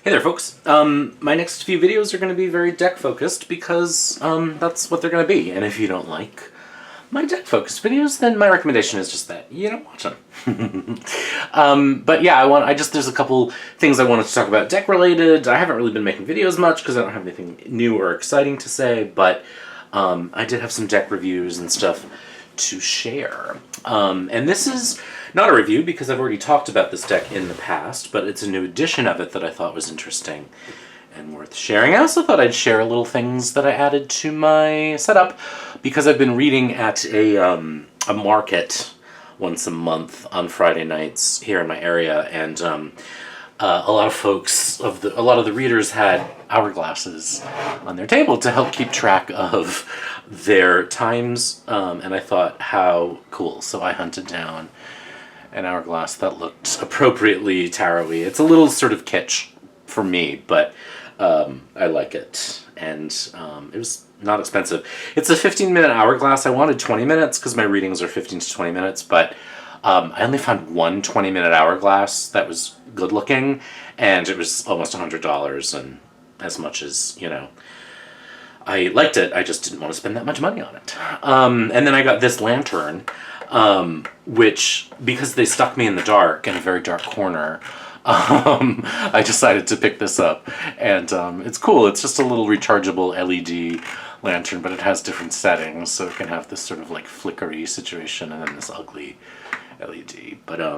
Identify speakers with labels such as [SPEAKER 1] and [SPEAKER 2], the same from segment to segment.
[SPEAKER 1] Hey there, folks. My next few videos are going to be very deck-focused because that's what they're going to be. And if you don't like my deck-focused videos, then my recommendation is just that you don't watch them. But yeah, there's a couple things I wanted to talk about deck-related. I haven't really been making videos much because I don't have anything new or exciting to say, but I did have some deck reviews and stuff to share. And this is not a review because I've already talked about this deck in the past, but it's a new edition of it that I thought was interesting and worth sharing. I also thought I'd share little things that I added to my setup because I've been reading at a market once a month on Friday nights here in my area, and a lot of the readers had hourglasses on their table to help keep track of their times, and I thought, how cool. So I hunted down an hourglass that looked appropriately tarot-y. It's a little sort of kitsch for me, but I like it, and it was not expensive. It's a 15-minute hourglass. I wanted 20 minutes because my readings are 15 to 20 minutes, but I only found one 20-minute hourglass that was good-looking, and it was almost $100, and as much as, I liked it, I just didn't want to spend that much money on it. And then I got this lantern, which, because they stuck me in the dark, in a very dark corner, I decided to pick this up. And it's cool. It's just a little rechargeable LED lantern, but it has different settings, so it can have this sort of like flickery situation and then this ugly LED. But I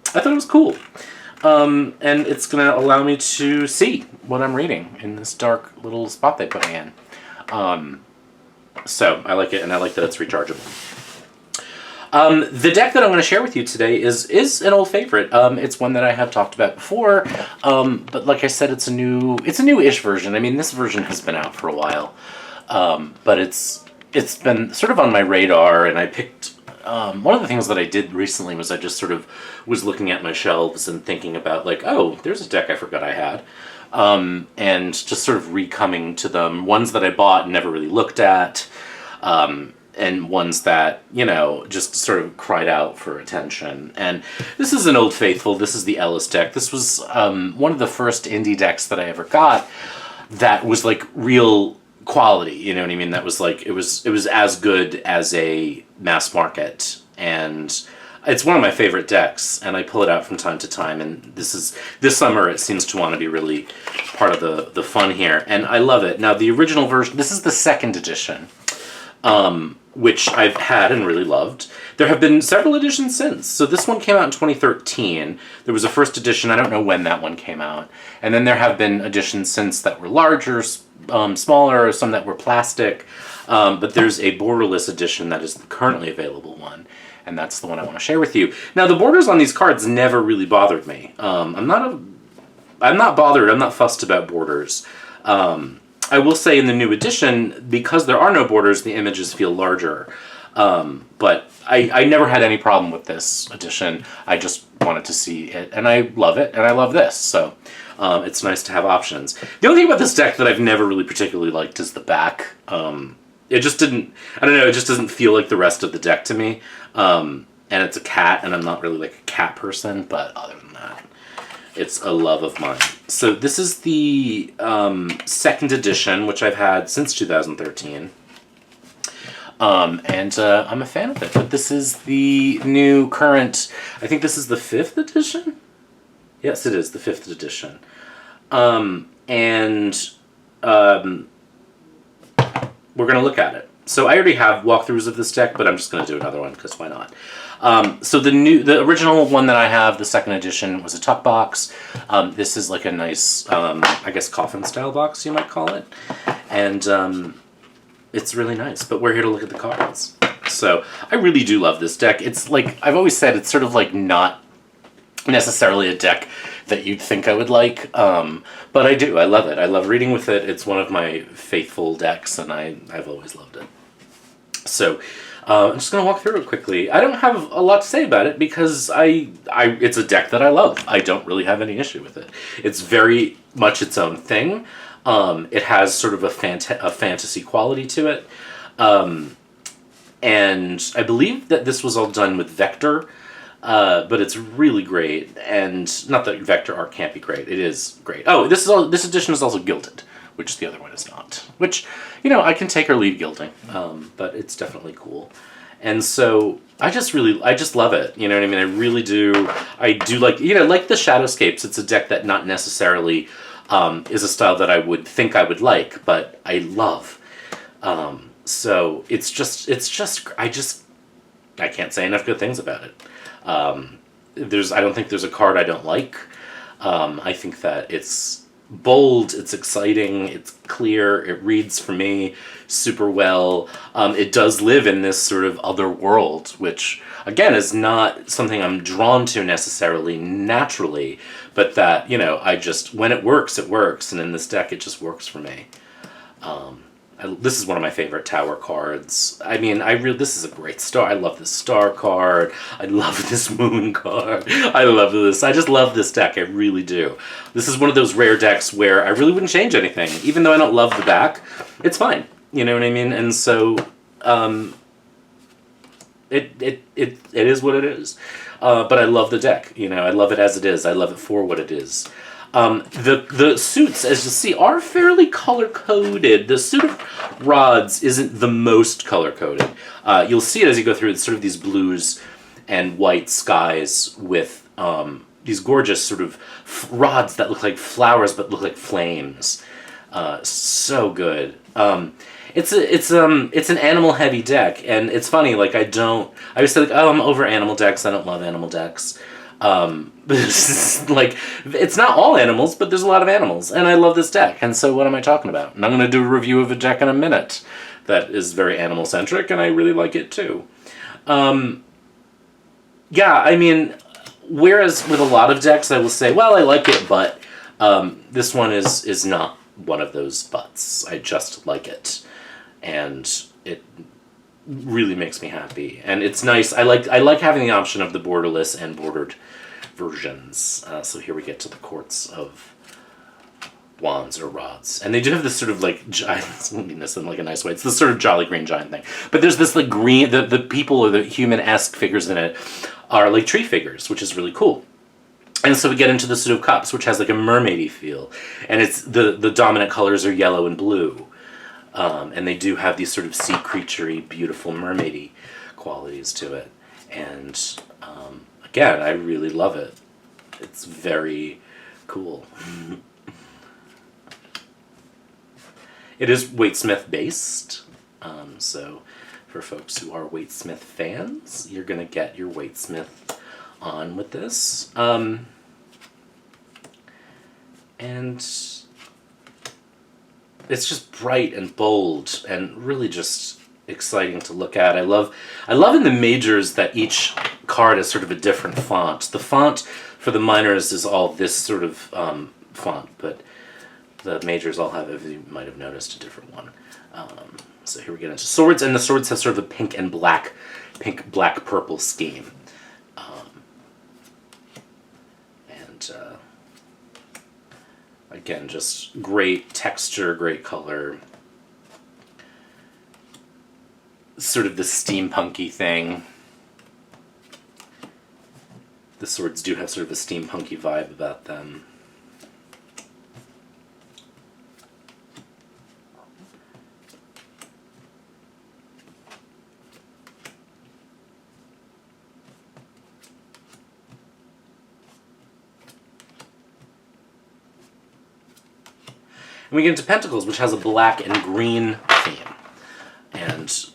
[SPEAKER 1] thought it was cool. And it's going to allow me to see what I'm reading in this dark little spot they put me in. So I like it, and I like that it's rechargeable. The deck that I'm going to share with you today is an old favorite. It's one that I have talked about before, but like I said, it's a new-ish version. I mean, this version has been out for a while, but it's been sort of on my radar, and I picked. One of the things that I did recently was I just sort of was looking at my shelves and thinking about, like, oh, there's a deck I forgot I had. And just sort of recoming to them, ones that I bought and never really looked at, and ones that, just sort of cried out for attention. And this is an old faithful. This is the Ellis deck. This was one of the first indie decks that I ever got that was like real quality, you know what I mean? That was like, it was as good as a mass market, and it's one of my favorite decks, and I pull it out from time to time, and this summer it seems to want to be really part of the fun here, and I love it. Now, the original version, this is the second edition, which I've had and really loved. There have been several editions since. So this one came out in 2013. There was a first edition, I don't know when that one came out, and then there have been editions since that were larger, smaller, some that were plastic, but there's a borderless edition that is the currently available one, and that's the one I want to share with you. Now, the borders on these cards never really bothered me. I'm not bothered. I'm not fussed about borders. I will say in the new edition, because there are no borders, the images feel larger. But I never had any problem with this edition. I just wanted to see it, and I love it, and I love this. So it's nice to have options. The only thing about this deck that I've never really particularly liked is the back. It just didn't, I don't know, it just doesn't feel like the rest of the deck to me. And it's a cat, and I'm not really like a cat person, but other than that, it's a love of mine. So this is the second edition, which I've had since 2013. And I'm a fan of it. But this is the new current, I think this is the 5th edition? Yes, it is, the 5th edition. We're going to look at it. So I already have walkthroughs of this deck, but I'm just going to do another one because why not? So the original one that I have, the second edition, was a tuck box. This is like a nice, I guess, coffin style box, you might call it. And it's really nice, but we're here to look at the cards. So I really do love this deck. It's like, I've always said, it's sort of like not necessarily a deck that you'd think I would like, but I do. I love it. I love reading with it. It's one of my faithful decks, and I've always loved it. So I'm just going to walk through it quickly. I don't have a lot to say about it because it's a deck that I love. I don't really have any issue with it. It's very much its own thing. It has sort of a fantasy quality to it. And I believe that this was all done with Vector. But it's really great, and not that vector art can't be great. It is great. Oh, this edition is also gilded, which the other one is not. Which, I can take or leave gilding, but it's definitely cool. And so I just love it. You know what I mean? I really do. I do like the Shadowscapes. It's a deck that not necessarily is a style that I would think I would like, but I love. So I can't say enough good things about it. I don't think there's a card I don't like. I think that it's bold, it's exciting, it's clear, it reads for me super well. It does live in this sort of other world, which, again, is not something I'm drawn to necessarily naturally, but that, when it works, and in this deck it just works for me. This is one of my favorite tower cards. I mean, this is a great star. I love this star card. I love this moon card. I love this. I just love this deck. I really do. This is one of those rare decks where I really wouldn't change anything. Even though I don't love the back, it's fine. You know what I mean? And so, it is what it is. But I love the deck. I love it as it is. I love it for what it is. The suits, as you see, are fairly color-coded. The suit of rods isn't the most color-coded. You'll see it as you go through. It's sort of these blues and white skies with these gorgeous sort of rods that look like flowers but look like flames. So good. It's an animal-heavy deck, and it's funny. Like I always say, I'm over animal decks. I don't love animal decks. Like, it's not all animals, but there's a lot of animals, and I love this deck, and so what am I talking about? And I'm going to do a review of a deck in a minute that is very animal-centric, and I really like it too. Yeah, I mean, whereas with a lot of decks I will say, well, I like it, but this one is not one of those buts. I just like it, and it really makes me happy, and it's nice. I like having the option of the borderless and bordered versions. So here we get to the courts of wands or rods, and they do have this sort of like giant, I mean this in like a nice way. It's this sort of jolly green giant thing, but there's this like green. The people or the human-esque figures in it are like tree figures, which is really cool. And so we get into the suit of cups, which has like a mermaidy feel, and it's the dominant colors are yellow and blue. And they do have these sort of sea creature-y, beautiful mermaidy qualities to it. And again, I really love it. It's very cool. It is Waite-Smith based. So for folks who are Waite-Smith fans, you're going to get your Waite-Smith on with this. And it's just bright and bold and really just exciting to look at. I love in the majors that each card is sort of a different font. The font for the minors is all this sort of font, but the majors all have, if you might have noticed, a different one. So here we get into swords, and the swords have sort of a pink, black, purple scheme. Again, just great texture, great color. Sort of the steampunky thing. The swords do have sort of a steampunky vibe about them. And we get into Pentacles, which has a black and green theme. And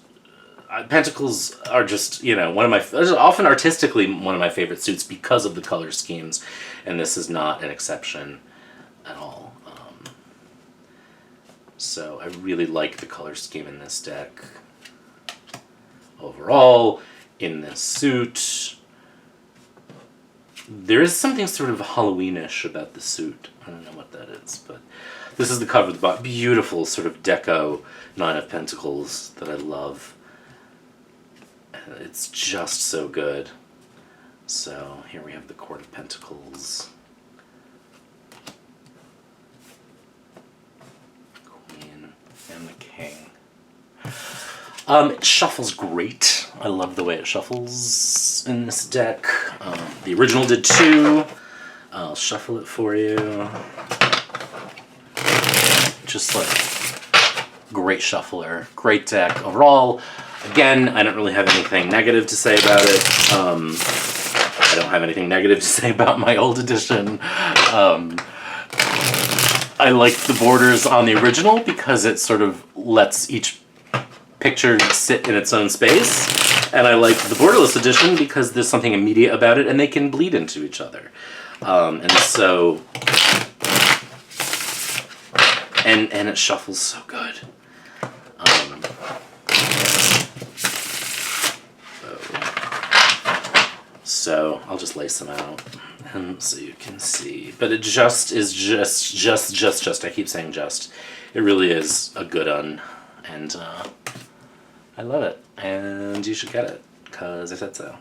[SPEAKER 1] Pentacles are just, one of my, often artistically one of my favorite suits because of the color schemes. And this is not an exception at all. So I really like the color scheme in this deck. Overall, in this suit, there is something sort of Halloweenish about the suit. I don't know what that is, but this is the cover of the box. Beautiful sort of deco Nine of Pentacles that I love. And it's just so good. So here we have the Court of Pentacles. Queen and the King. It shuffles great. I love the way it shuffles in this deck. The original did 2. I'll shuffle it for you. Just like great shuffler, great deck overall. Again, I don't really have anything negative to say about it. I don't have anything negative to say about my old edition. I like the borders on the original because it sort of lets each picture sit in its own space. And I like the borderless edition because there's something immediate about it and they can bleed into each other. And so... And it shuffles so good. So I'll just lace them out, and so you can see. But it just is just. I keep saying just. It really is a good un, and I love it. And you should get it because I said so.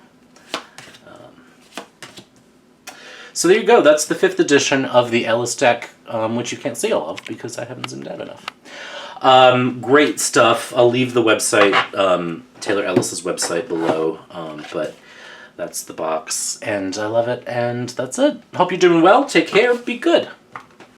[SPEAKER 1] So there you go. That's the 5th edition of the Ellis deck, which you can't see all of because I haven't zoomed out enough. Great stuff. I'll leave the website, Taylor Ellis's website below, but that's the box, and I love it, and that's it. Hope you're doing well. Take care. Be good.